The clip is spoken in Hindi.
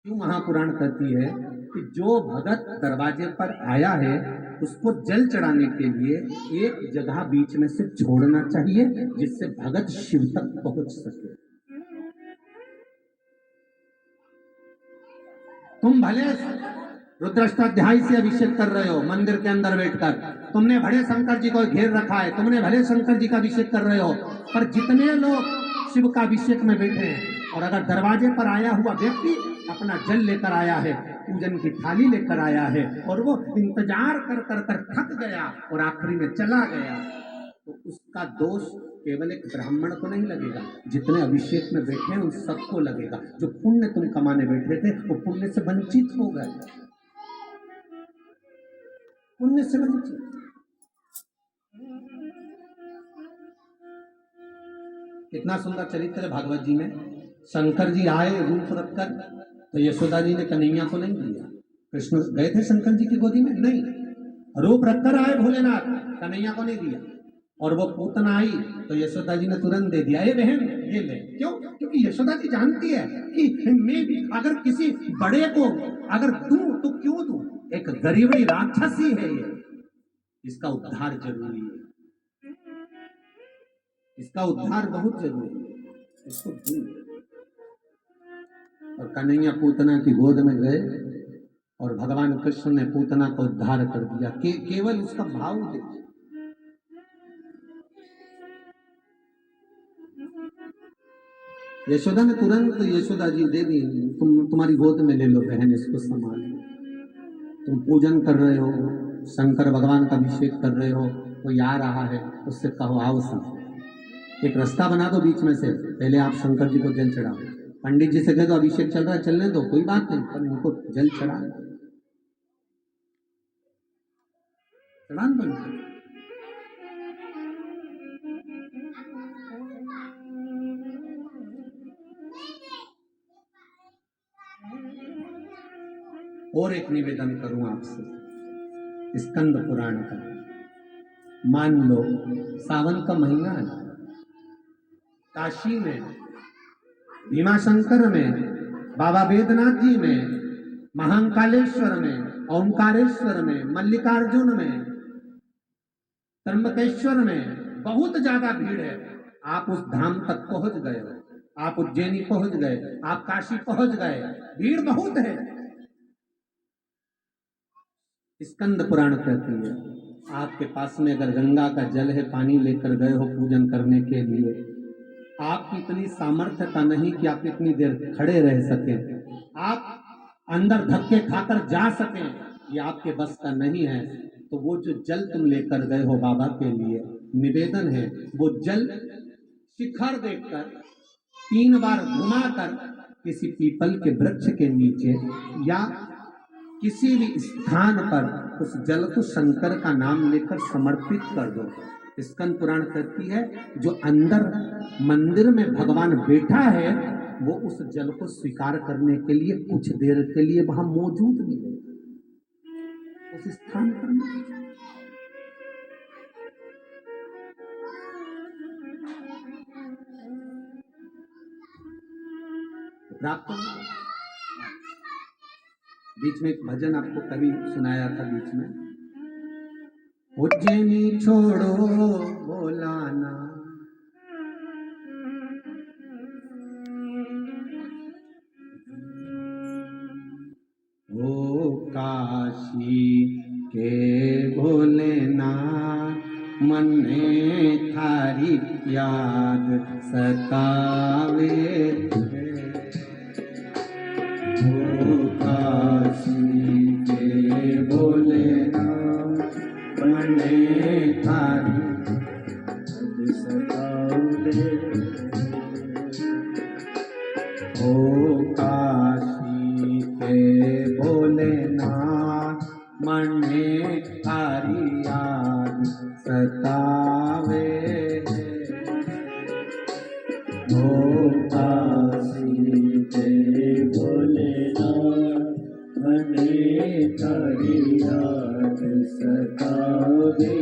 क्यों महापुराण कहती है कि जो भगत दरवाजे पर आया है उसको जल चढ़ाने के लिए एक जगह बीच में से छोड़ना चाहिए जिससे भगत शिव तक पहुंच सके। तुम भले रुद्राष्टाध्याय से अभिषेक कर रहे हो मंदिर के अंदर बैठकर, तुमने भले शंकर जी को घेर रखा है, तुमने भले शंकर जी का अभिषेक कर रहे हो, पर जितने लोग शिव का अभिषेक में बैठे हैं और अगर दरवाजे पर आया हुआ व्यक्ति अपना जल लेकर आया है, पूजन की थाली लेकर आया है और वो इंतजार कर कर कर थक गया और आखिरी में चला गया, तो उसका दोष केवल एक ब्राह्मण को नहीं लगेगा, जितने अभिषेक में बैठे हैं उन सबको लगेगा। जो पुण्य तुम कमाने बैठे थे वो पुण्य से वंचित हो गए, पुण्य से वंचित। कितना सुंदर चरित्र है भागवत जी में। शंकर जी आए रूप रखकर, तो यशोदा जी ने कन्हैया को नहीं दिया। कृष्ण गए थे शंकर जी की गोदी में, नहीं, रूप रखकर आए भोलेनाथ, कन्हैया को नहीं दिया। और वो पूतना आई तो यशोदा जी ने तुरंत दे दिया, ये बहन ये ले। क्यों? क्योंकि यशोदा जी जानती है कि मैं भी अगर किसी बड़े को अगर दूं तो क्यों दूं, एक गरीबड़ी राक्षसी है ये, इसका उद्धार जरूरी है, इसका उद्धार बहुत जरूरी है, इसको दूं। और कन्हैया पूतना की गोद में गए और भगवान कृष्ण ने पूतना को उद्धार कर दिया। केवल उसका भाव देखिए। यशोदा ने तुरंत, यशोदा जी दे दी, तुम्हारी गोद में ले लो बहन, इसको संभाल लो। तुम पूजन कर रहे हो, शंकर भगवान का अभिषेक कर रहे हो, कोई आ रहा है उससे कहो आओ सब, एक रास्ता बना दो बीच में से, पहले आप शंकर जी को जल चढ़ाओ। पंडित जी से कह दो अभिषेक चल रहा है चलने दो, कोई बात नहीं, पर इनको जल चढ़ा दो। और एक निवेदन करूं आपसे, स्कंद पुराण का। मान लो सावन का महीना है, काशी में, भीमाशंकर में, बाबा वेदनाथ जी में, महाकालेश्वर में, ओंकारेश्वर में, मल्लिकार्जुन में, त्र्यंबकेश्वर में बहुत ज्यादा भीड़ है। आप उस धाम तक पहुंच गए हो, आप उज्जैनी पहुंच गए, आप काशी पहुंच गए, भीड़ बहुत है। स्कंद पुराण कहती है आपके पास में अगर गंगा का जल है, पानी लेकर गए हो पूजन करने के लिए, आपकी इतनी सामर्थ्यता नहीं कि आप इतनी देर खड़े रह सकें, आप अंदर धक्के खाकर जा सकें, ये आपके बस का नहीं है, तो वो जो जल तुम लेकर गए हो बाबा के लिए, निवेदन है वो जल शिखर देखकर 3 बार घुमाकर किसी पीपल के वृक्ष के नीचे या किसी भी स्थान पर उस जल को शंकर का नाम लेकर समर्पित कर दो। स्कंद पुराण कहती है जो अंदर मंदिर में भगवान बैठा है वो उस जल को स्वीकार करने के लिए कुछ देर के लिए वहां मौजूद मिले उस स्थान पर। प्राप्त बीच में एक भजन आपको कभी सुनाया था बीच में, उज्जैनी छोड़ो बोलाना, ओ काशी के भोलेनाथ, मन में थारी याद सतावे, ओ काशी के भोलेनाथ, मन में थारी याद सतावे, ओ काशी के भोलेनाथ, मन में थारी याद सतावे, ओ काशी के भोलेनाथ, मन में थारी याद सतावे।